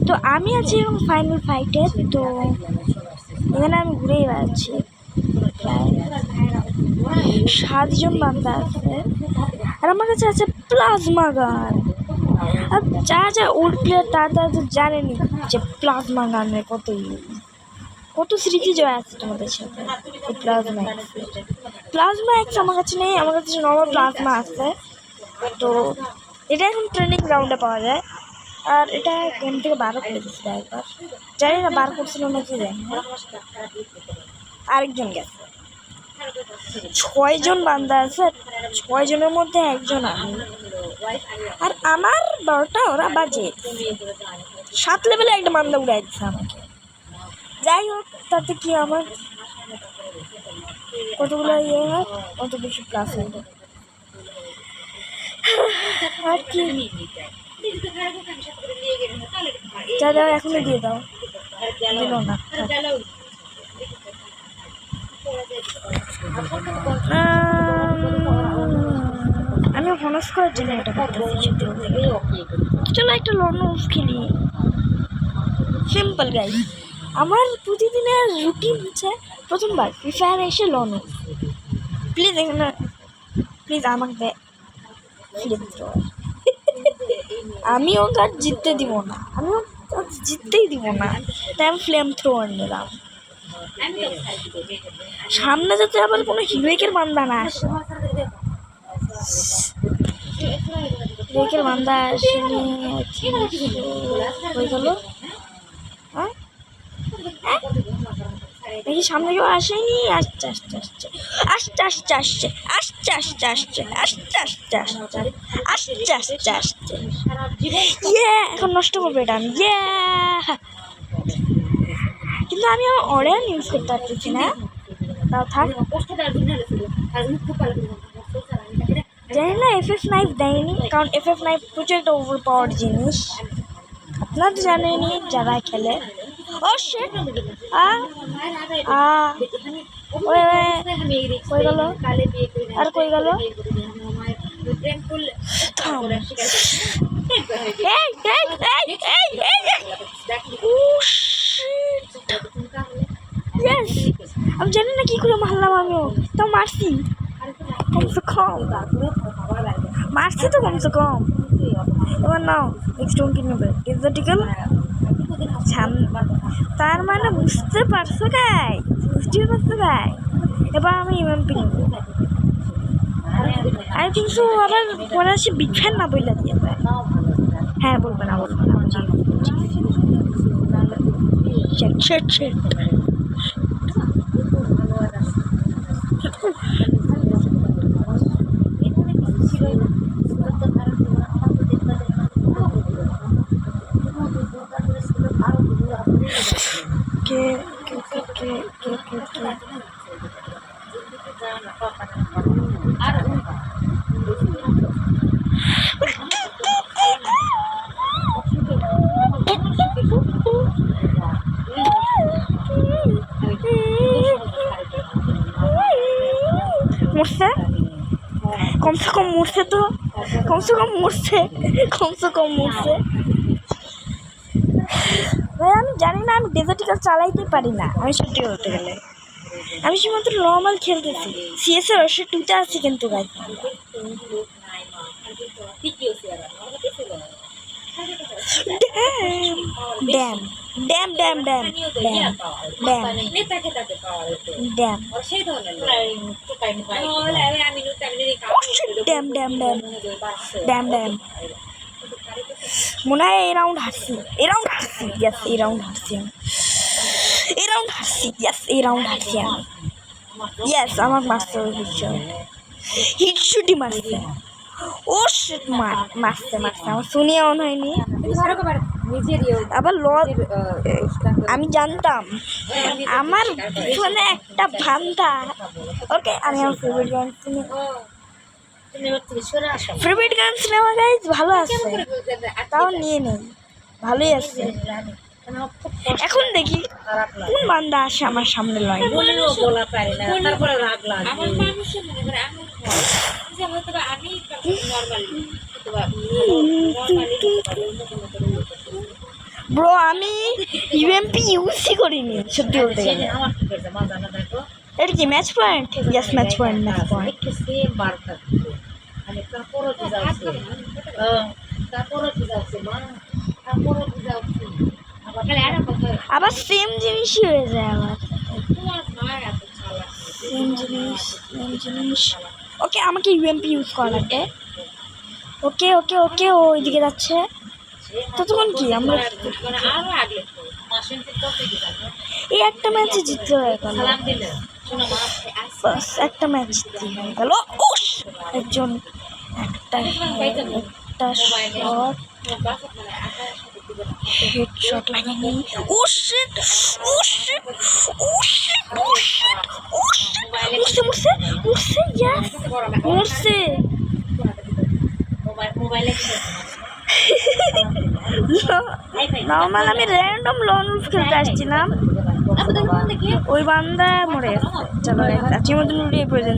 তো আমি আছি এবং ফাইনাল ফাইটে। তো এখানে আমি ঘুরেই বেড়াচ্ছি। প্রায় 7 জন বান্দা আছে আর আমার কাছে আছে প্লাজমা গান। আর যা ওল্ড প্লেয়ার তারা তো জানেনি যে প্লাজমা গানের কত স্মৃতি জয় আছে তোমাদের সাথে। এই প্লাজমা এক্স আমার কাছে নেই, আমার কাছে নর্মাল প্লাজমা আছে। তো এটা এখন ট্রেনিং গ্রাউন্ডে পাওয়া যায় আর এটা গেম থেকে বারো করে দিচ্ছে একবার, জানি না বার করছিল নাকি জানি না। আরেকজন গেছে। 6 জন বান্দা আছে, 6 জনের মধ্যে একজন আমি। আর আমার 12টা ওরা বাজে 7 লেভেলে একটা বান্দা উড়াই দিচ্ছে আমাকে। যাই হোক, তাতে কি আমার কতগুলো ইয়ে হয়, কত বেশি প্লাস হয় আর কি। যা দাও এখনই দিয়ে দাও, দিল না। আমি হনস করার জন্য এটা করতেছি। চলো একটা লর্ন খেলি, সিম্পল গাইজ। আমার প্রতিদিনের রুটিন হচ্ছে প্রথমবার ফ্রি ফায়ার এসে লর্ন। প্লিজ এখানে প্লিজ আমাকে আমি ওকে আর জিততে দিব না, আমি জিততেই দিব না, তাই আমি ফ্লেম থ্রোয়ার নিলাম। সামনে যাতে আবার কোনো হিরোইকের বান্দা না আসে। হিরোইকের বান্দা আসেনি হয়ে গেল। হ্যাঁ দেখি সামনে কেউ আসেনি। আসছে আসছে আসছে আসছে আসছে আসছে আসছে আসছে আসছে আসছে আসছে আসছে আসছে আসছে আসছে। ইয়ে এখন নষ্ট করবো এটা আমি। ইয়ে কিন্তু আমি আমার অরেন ইউজ করতে পারতেছি না। তাও থাক, জানি না FF নাইফ দেয়নি, কারণ FF নাইফ প্রচুর একটা ওভার পাওয়ার জিনিস। আপনারা তো জানেনি যারা খেলে। ও শিট, কই গেল আর কই গেল। আমি জানি না কি করে মারলাম, আমিও তো মারছি কমসে কম, মারছি তো কমসে কম। এবার নাও নেক্সট কি নেবে ডিজার্টিক্যাল। তার মানে বুঝতে পারছো গাই, বুঝতে পারছো গাই। এবার আমি ইউএমপি নেব। আই থিঙ্ক সো আবার পরে আসে বিগ ফ্যান না বইলা দিয়ে যায়। হ্যাঁ বলবে না বলবে না। মরছে কমসে কম, মরছে তো কমসে কম, মরছে ভাই। আমি জানি না, আমি ডেজার্টিক্যাল চালাইতে পারি না। আমি সত্যি বলতে গেলে আমি শুধুমাত্র নর্মাল খেলতেছি। CS এর 2তে আছি কিন্তু ভাই। Damn damn damn damn damn damn damn damn damn damn damn damn. মনে হয় এই রাউন্ড হারছি, ইয়াস এই রাউন্ড হারছি আমি, ইয়াস আমার মারছে হিটশুটি মারছে। ও শিট, মারছে আমার শুনিয়ে মনে হয়নি। আবার আমি জানতাম আমার পিছনে একটা বান্দা। ওকে আমি আমার ফেভারিট গান শুনি, ফেভারিট গান সিনেমা গাইজ ভালো আছে, তাও নিয়ে নেই, ভালোই আছে। এখন দেখি কোন বান্দা আসে আমার সামনে লাইন। ব্রো আমি ইউএমপি ইউজই করিনি সত্যি বলতে গেলে। এটা কি match point? Yes match point, match point. আবার সেম জিনিসই হয়ে যায় আবার, সেম জিনিস সেম জিনিস। ওকে আমাকে ইউএমপি ইউজ করা লাগবে। ওকে ওকে ওকে ও ওইদিকে যাচ্ছে। ততক্ষণ কি আমরা এই একটা ম্যাচে জিততে হয়ে গেল, বাস একটা ম্যাচ জিততে হয়ে গেল। উস একজন একটা শট, হেডশট লাগেনি। ও শিট ও শিট ও শিট ও শিট ও শিট, মুরছে মুরছে মুরছে, ইয়েস মুরছে। নর্মাল আমি র্যান্ডম লন খেলতে আসছিলাম, ওই বান্দা মরে গেছে। চলো আজকের মতন ভিডিও প্রয়োজন।